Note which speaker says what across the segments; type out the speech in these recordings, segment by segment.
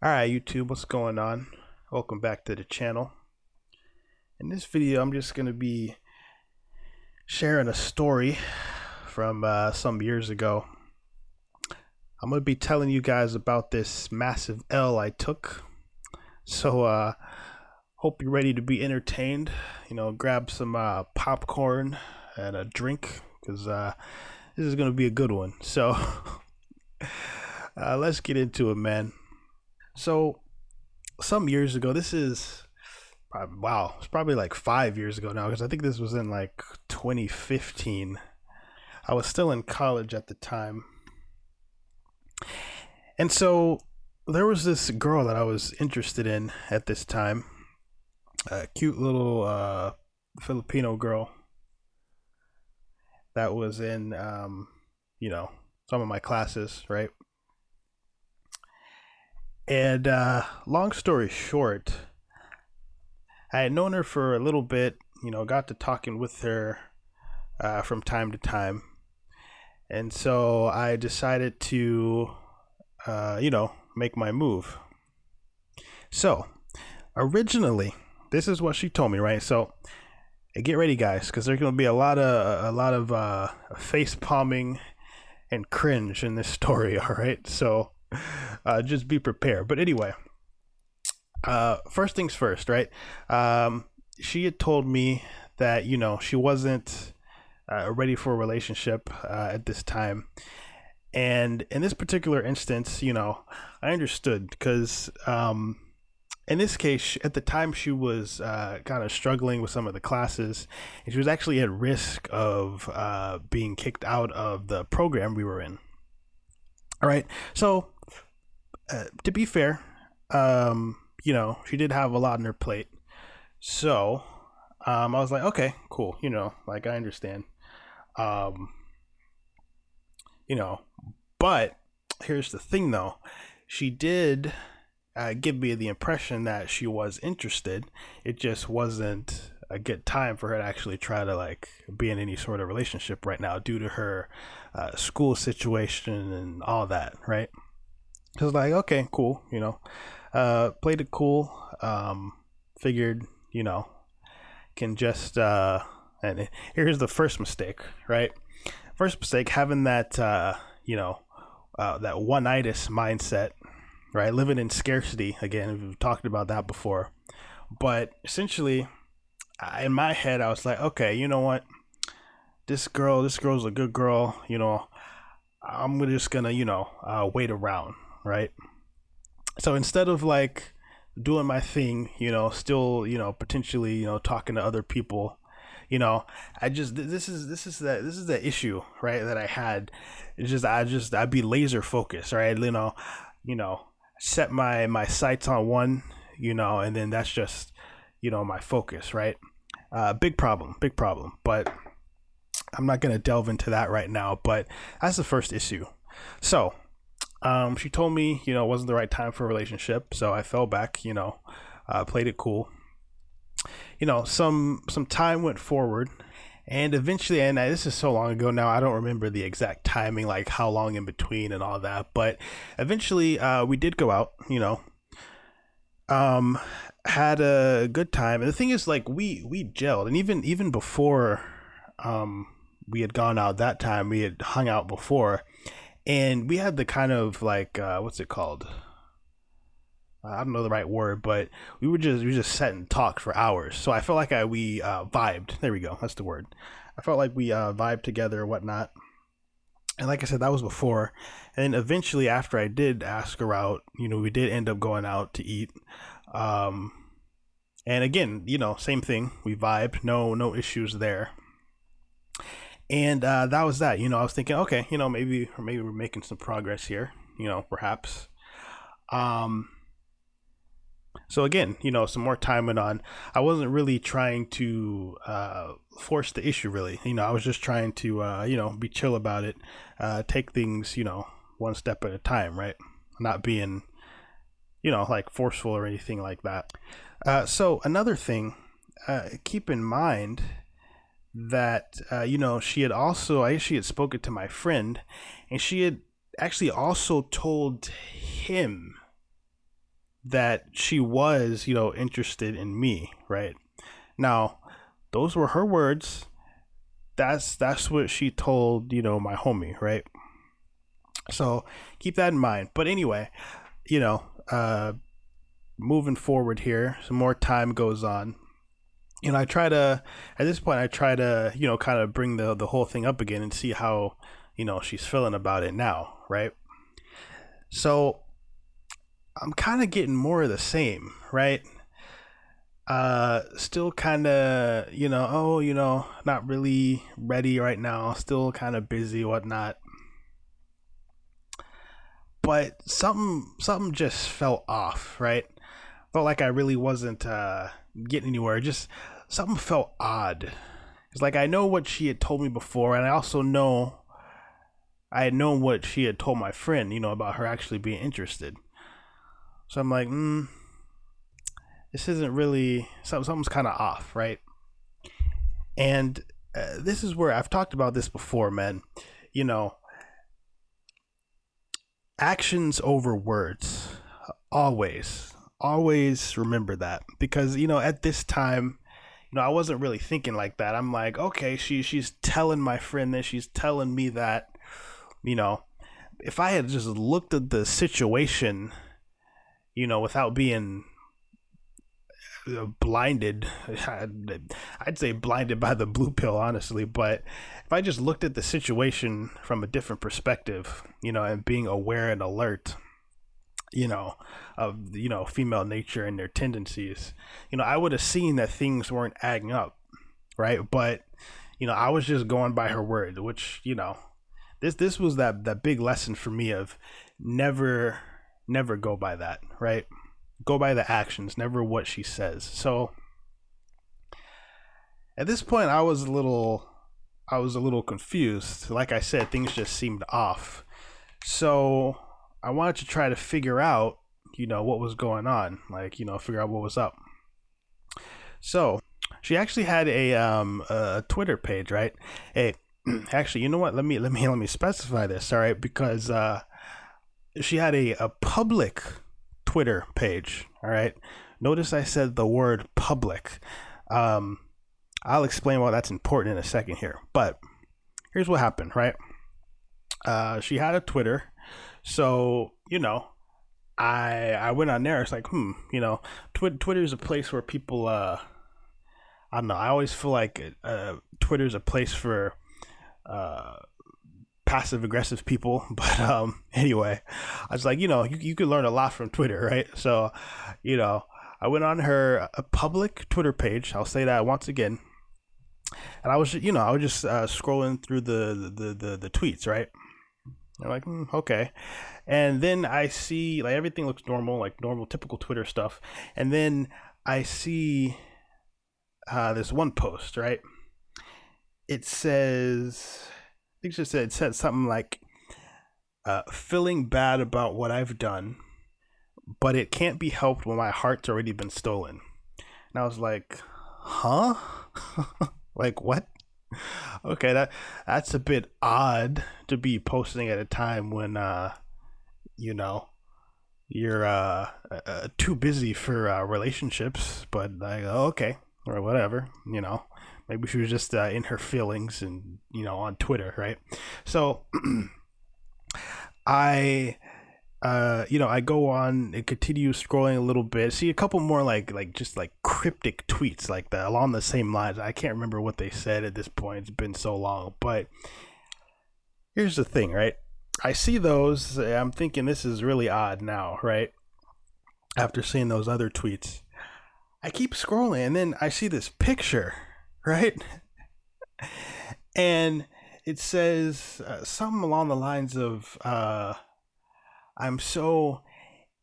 Speaker 1: Alright YouTube, what's going on? Welcome back to the channel. In this video I'm just going to be sharing a story from some years ago. I'm going to be telling you guys about this massive L I took. So hope you're ready to be entertained. Grab some popcorn and a drink because this is going to be a good one. So let's get into it, man. So some years ago, this is probably, wow, it's probably like 5 years ago now because I think this was in like 2015. I was still in college at the time. And so there was this girl that I was interested in at this time, a cute little Filipino girl that was in, some of my classes, right? And long story short, I had known her for a little bit, got to talking with her from time to time. And so I decided to, make my move. So originally, this is what she told me, right? So get ready, guys, because there's going to be a lot of face palming and cringe in this story. All right, so just be prepared. But anyway, first things first, right? She had told me that she wasn't ready for a relationship at this time, and in this particular instance, I understood because in this case, at the time, she was kind of struggling with some of the classes, and she was actually at risk of being kicked out of the program we were in. All right, so to be fair, she did have a lot on her plate. So I was like, okay, cool. Like I understand. Um, but here's the thing though. She did give me the impression that she was interested. It just wasn't a good time for her to actually try to like be in any sort of relationship right now due to her school situation and all that, right? I was like, okay, cool, played it cool. Figured, can just and here's the first mistake, right? First mistake, having that that one-itis mindset, right? Living in scarcity. Again, we've talked about that before. But essentially, in my head, I was like, okay, you know what? This girl's a good girl. I'm just gonna, wait around, right? So instead of like doing my thing, still, potentially, talking to other people, I just this is the issue, right? That I had. It's just I'd be laser focused, right? Set my sights on one, and then that's just, my focus, right? Big problem. But I'm not gonna delve into that right now. But that's the first issue. So she told me, it wasn't the right time for a relationship, so I fell back, played it cool. Some time went forward, and eventually, and this is so long ago now, I don't remember the exact timing, like how long in between and all that, but eventually, we did go out, had a good time. And the thing is, like, we gelled, and even before we had gone out that time, we had hung out before, and we had the kind of like what's it called? I don't know the right word, but we just sat and talked for hours. So I felt like we vibed. There we go. That's the word. I felt like we vibed together or whatnot. And like I said, that was before. And then eventually, after I did ask her out, we did end up going out to eat. Um, and again, same thing. We vibed. No issues there. And that was that. I was thinking, okay, maybe we're making some progress here. Perhaps. Um, so again, some more time went on. I wasn't really trying to force the issue. Really, I was just trying to be chill about it, take things one step at a time, right? Not being like forceful or anything like that. So another thing, keep in mind that she had also, I guess she had spoken to my friend, and she had actually also told him that she was, interested in me, right? Now, those were her words. That's what she told, my homie, right? So keep that in mind. But anyway, you know, uh moving forward here, some more time goes on. I try to at this point I try to, kind of bring the whole thing up again and see how, she's feeling about it now, right? So I'm kind of getting more of the same, right? Still kind of, oh, not really ready right now, still kind of busy, whatnot. But something just felt off, right? Felt like I really wasn't getting anywhere. Just something felt odd. It's like I know what she had told me before, and I also know I had known what she had told my friend, about her actually being interested. So I'm like, this isn't really something's kind of off, right? And this is where I've talked about this before, man. You know, actions over words. Always, always remember that because at this time, I wasn't really thinking like that. I'm like, okay, she's telling my friend this, she's telling me that. You know, if I had just looked at the situation, without being blinded, I'd say blinded by the blue pill, honestly. But if I just looked at the situation from a different perspective, and being aware and alert, of female nature and their tendencies, I would have seen that things weren't adding up, right? But I was just going by her word, which this was that big lesson for me of never go by that, right? Go by the actions, never what she says. So at this point, I was a little confused. Like I said, things just seemed off. So I wanted to try to figure out, what was going on, like, figure out what was up. So she actually had a Twitter page, right? Hey, actually, you know what? Let me specify this, all right? Because she had a public Twitter page, all right? Notice I said the word public. Um, I'll explain why that's important in a second here. But here's what happened, right? She had a Twitter, so I went on there. It's like, Twitter is a place where people. I don't know. I always feel like Twitter is a place for uh, passive aggressive people. But anyway, I was like, you could learn a lot from Twitter, right? So, you know, I went on her a public Twitter page. I'll say that once again, and I was just scrolling through the tweets, right? I'm like, okay. And then I see like everything looks normal, like normal, typical Twitter stuff. And then I see this one post, right? It says, I think it said something like, feeling bad about what I've done, but it can't be helped when my heart's already been stolen. And I was like, huh? Like, what? Okay, that's a bit odd to be posting at a time when you know you're too busy for relationships, but like, okay, or whatever, maybe she was just in her feelings and on Twitter, right? So I I go on and continue scrolling a little bit, see a couple more like just like cryptic tweets like that along the same lines. I can't remember what they said at this point, it's been so long. But here's the thing, right? I see those, I'm thinking this is really odd now, right? After seeing those other tweets, I keep scrolling and then I see this picture, right? And it says something along the lines of I'm so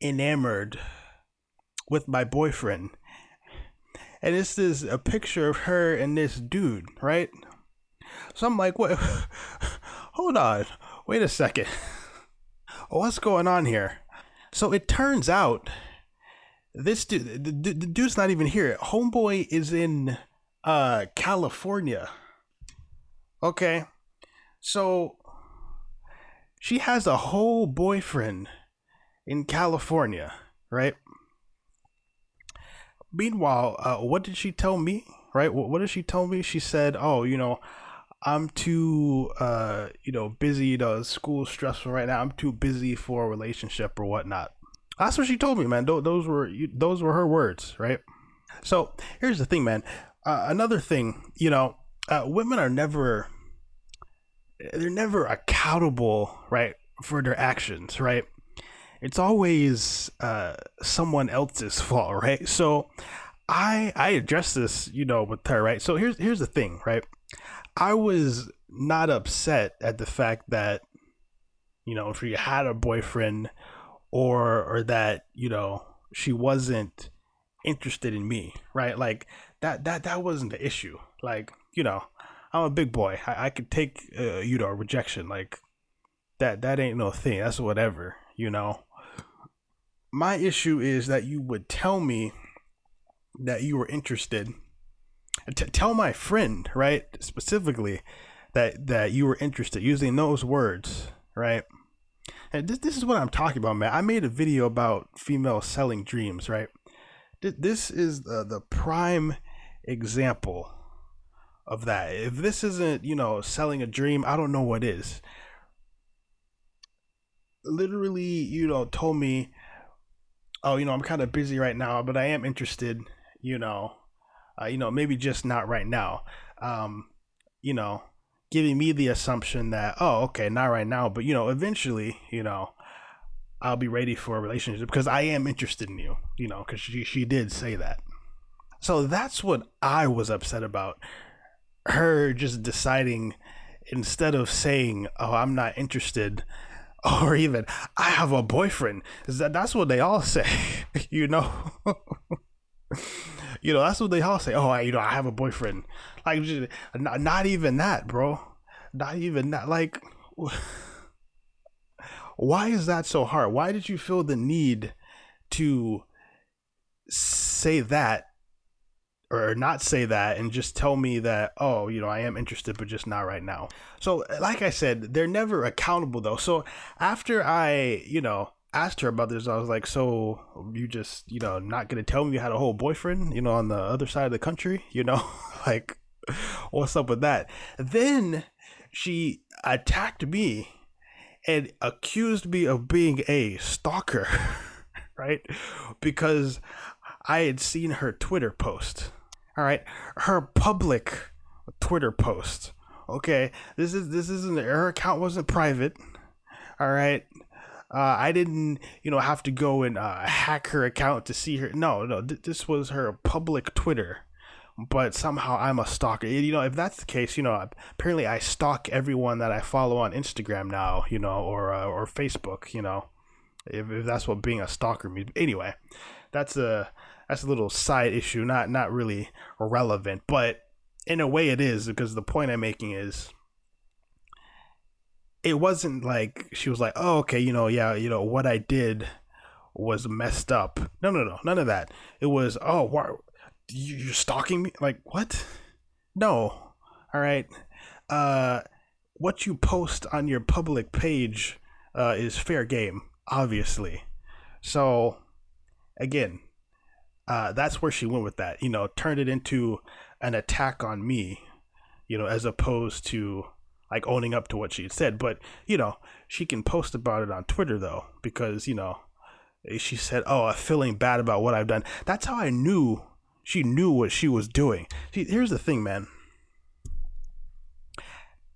Speaker 1: enamored with my boyfriend. And this is a picture of her and this dude, right? So I'm like, what? Hold on. Wait a second. What's going on here? So it turns out this dude, the dude's not even here. Homeboy is in California. Okay. So she has a whole boyfriend in California, right? Meanwhile, what did she tell me? Right? What did she tell me? She said, "Oh, I'm too, busy. School's stressful right now. I'm too busy for a relationship or whatnot." That's what she told me, man. Those were her words, right? So here's the thing, man. Another thing, women are never accountable, right, for their actions, right? It's always someone else's fault, right? So I addressed this, with her, right? So here's the thing, right? I was not upset at the fact that if she had a boyfriend, or that she wasn't interested in me, right? Like that wasn't the issue. Like I'm a big boy. I could take a rejection. Like that ain't no thing. That's whatever. My issue is that you would tell me that you were interested. Tell my friend, right, specifically that you were interested, using those words, right? And this is what I'm talking about, man. I made a video about females selling dreams, right? This is the prime example of that. If this isn't, selling a dream, I don't know what is. Literally, told me, "Oh, I'm kind of busy right now, but I am interested, you know, maybe just not right now." Um, you know, Giving me the assumption that, "Oh, okay, not right now, but eventually, I'll be ready for a relationship because I am interested in you," because she did say that. So that's what I was upset about. Her just deciding, instead of saying, "Oh, I'm not interested," or even, "I have a boyfriend," is that's what they all say, you know. That's what they all say. "Oh, I have a boyfriend." Like, not even that, bro. Not even that. Like, why is that so hard? Why did you feel the need to say that, or not say that, and just tell me that, "Oh, I am interested, but just not right now"? So like I said, they're never accountable though. So after I asked her about this, I was like, "So you just not gonna tell me you had a whole boyfriend on the other side of the country?" Like, what's up with that? Then she attacked me and accused me of being a stalker, right? Because I had seen her Twitter post. All right, her public Twitter post. Okay, this isn't, her account wasn't private. All right, I didn't have to go and hack her account to see her. No, no, this was her public Twitter. But somehow I'm a stalker. If that's the case, apparently I stalk everyone that I follow on Instagram now, or Facebook, if that's what being a stalker means. Anyway, that's a little side issue, not really relevant, but in a way it is, because the point I'm making is, it wasn't like she was like, "Oh, okay, yeah, what I did was messed up." No, no, no, none of that. It was, "Oh, why you're stalking me?" Like, what? No. All right. Uh, what you post on your public page is fair game, obviously. So again, that's where she went with that. Turned it into an attack on me. As opposed to like owning up to what she had said. But she can post about it on Twitter though, because she said, "Oh, I'm feeling bad about what I've done." That's how I knew she knew what she was doing. See, here's the thing, man.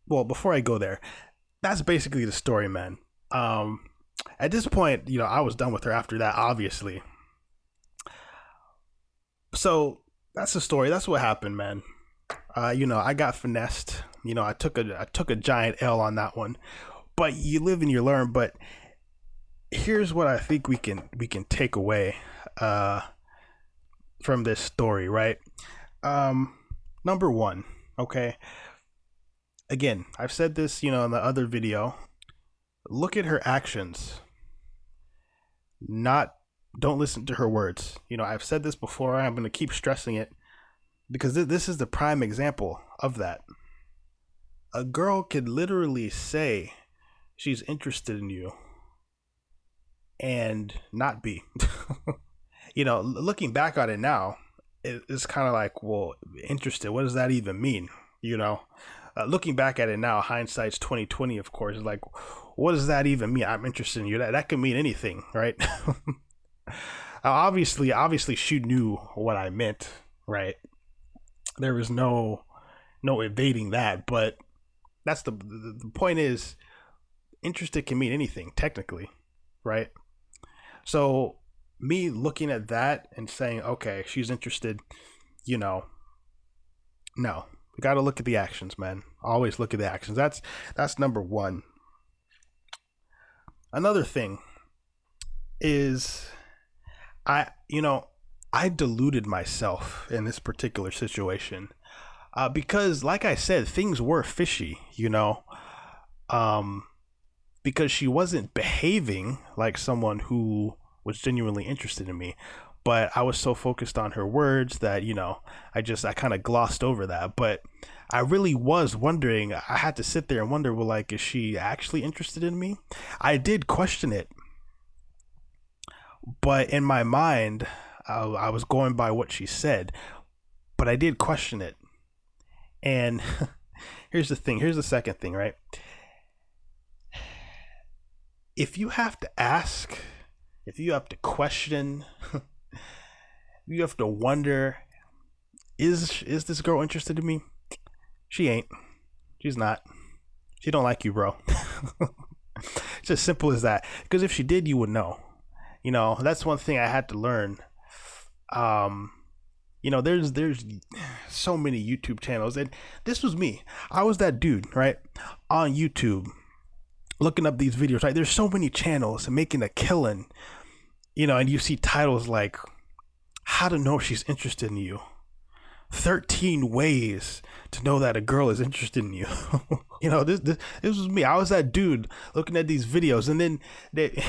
Speaker 1: Well, before I go there, that's basically the story, man. Um, at this point, I was done with her after that, obviously. So that's the story. That's what happened, man. I got finessed. I took a giant L on that one. But you live and you learn. But here's what I think we can take away from this story, right? Um, Number one, okay. Again, I've said this, in the other video. Look at her actions. Not Don't listen to her words. I've said this before. I'm going to keep stressing it, because this is the prime example of that. A girl could literally say she's interested in you and not be. Looking back on it now, it's kind of like, well, interested. What does that even mean? You know, looking back at it now, hindsight's 2020. Of course, like, what does that even mean? I'm interested in you. That could mean anything, right? Obviously, she knew what I meant, right? There was no evading that. But that's the point is, interested can mean anything technically, right? So me looking at that and saying, okay, she's interested, you know, no, we got to look at the actions, man. Always look at the actions. That's number one. Another thing is you know, I deluded myself in this particular situation because, like I said, things were fishy, you know, um, because she wasn't behaving like someone who was genuinely interested in me. But I was so focused on her words that, you know, I kind of glossed over that. But I really was wondering, I had to sit there and wonder, well, like, is she actually interested in me? I did question it, but in my mind, I was going by what she said, but I did question it. And here's the thing, here's the second thing, right? If you have to ask, if you have to question, you have to wonder, is this girl interested in me? She ain't. She's not. She don't like you, bro. It's as simple as that. Because if she did, you would know. You know, that's one thing I had to learn. Um, you know, there's so many YouTube channels, and this was me. I was that dude, right? On YouTube, looking up these videos, right? There's so many channels making a killing, you know, and you see titles like how to know she's interested in you, 13 ways to know that a girl is interested in you. You know, this was me. I was that dude looking at these videos, and then they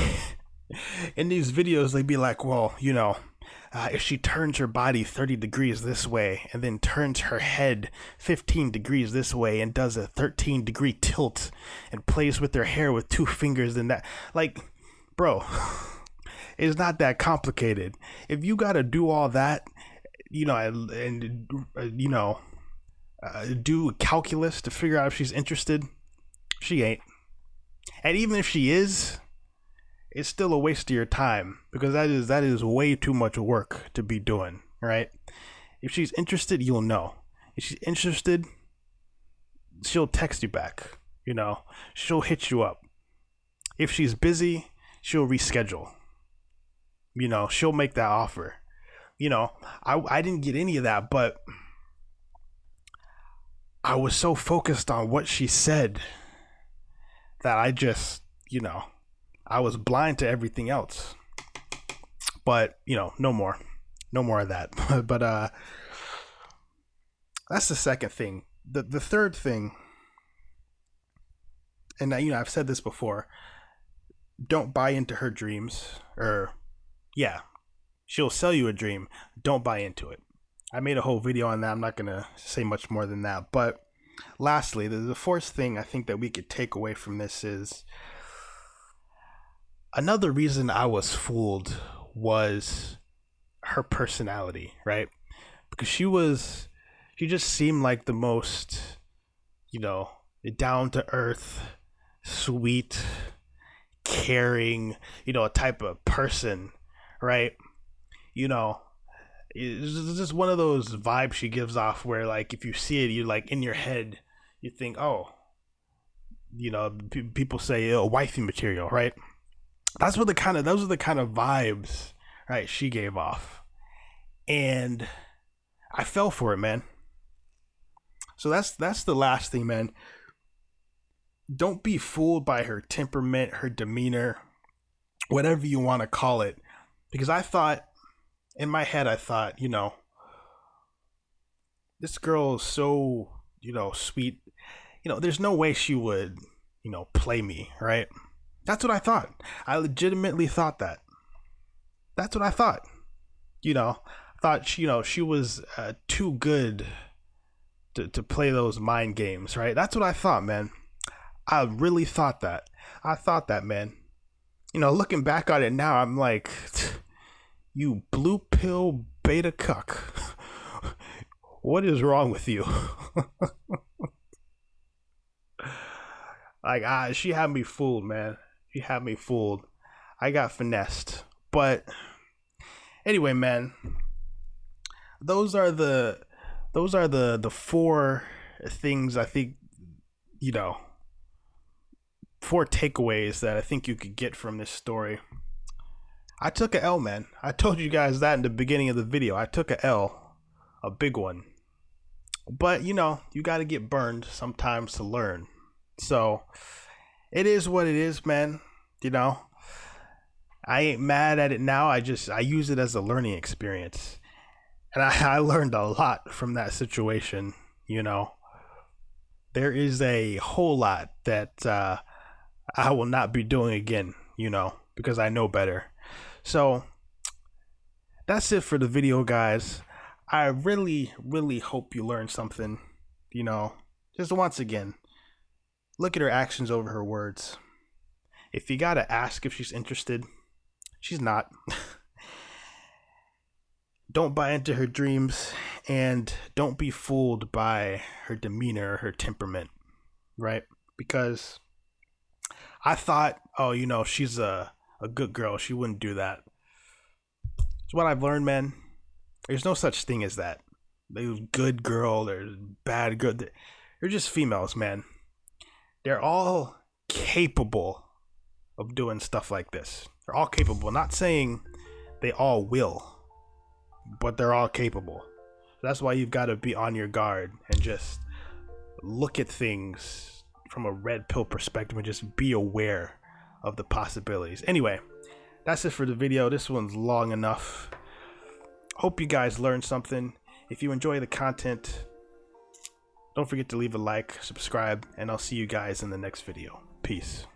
Speaker 1: in these videos they'd be like, well, you know, if she turns her body 30 degrees this way and then turns her head 15 degrees this way and does a 13-degree tilt and plays with her hair with two fingers, and that, like, bro, it's not that complicated. If you got to do all that, you know, and you know, do calculus to figure out if she's interested, she ain't. And even if she is, it's still a waste of your time, because that is way too much work to be doing, right? If she's interested, you'll know. If she's interested, she'll text you back, you know, she'll hit you up. If she's busy, she'll reschedule. You know, she'll make that offer. You know, I didn't get any of that, but I was so focused on what she said that I just, you know, I was blind to everything else. But, you know, no more of that. But that's the second thing. The third thing, and you know, I've said this before, don't buy into her dreams. Or yeah, she'll sell you a dream, don't buy into it. I made a whole video on that. I'm not gonna say much more than that. But lastly, the fourth thing I think that we could take away from this is, another reason I was fooled was her personality, right? Because she just seemed like the most, you know, down to earth, sweet, caring, you know, type of person, right? You know, it's just one of those vibes she gives off where, like, if you see it, you, like, in your head, you think, oh, you know, people say, oh, wifey material, right? Those are the kind of vibes, right, she gave off. And I fell for it, man. So that's the last thing, man. Don't be fooled by her temperament, her demeanor, whatever you want to call it. Because I thought, in my head, you know, this girl is so, you know, sweet. You know, there's no way she would, you know, play me, right? That's what I thought. I legitimately thought that. That's what I thought. You know, she was too good to play those mind games, right? That's what I thought, man. I really thought that. I thought that, man. You know, looking back on it now, I'm like, you blue pill beta cuck. What is wrong with you? Like, she had me fooled, man. She had me fooled. I got finessed. But anyway, man, those are the four things I think, you know, four takeaways that I think you could get from this story. I took a L, man. I told you guys that in the beginning of the video. I took a L, a big one. But, you know, you got to get burned sometimes to learn. So, it is what it is, man. You know, I ain't mad at it now. I use it as a learning experience. And I learned a lot from that situation, you know. There is a whole lot that I will not be doing again, you know, because I know better. So that's it for the video, guys. I really, really hope you learned something, you know. Just once again, look at her actions over her words. If you gotta ask if she's interested, she's not. Don't buy into her dreams, and don't be fooled by her demeanor or her temperament, right? Because I thought, oh, you know, she's a good girl. She wouldn't do that. It's what I've learned, man. There's no such thing as that. There's good girl, there's bad girl. They're just females, man. They're all capable of doing stuff like this. They're all capable. Not saying they all will, but they're all capable. That's why you've got to be on your guard and just look at things from a red pill perspective and just be aware of the possibilities. Anyway, that's it for the video. This one's long enough. Hope you guys learned something. If you enjoy the content, don't forget to leave a like, subscribe, and I'll see you guys in the next video. Peace.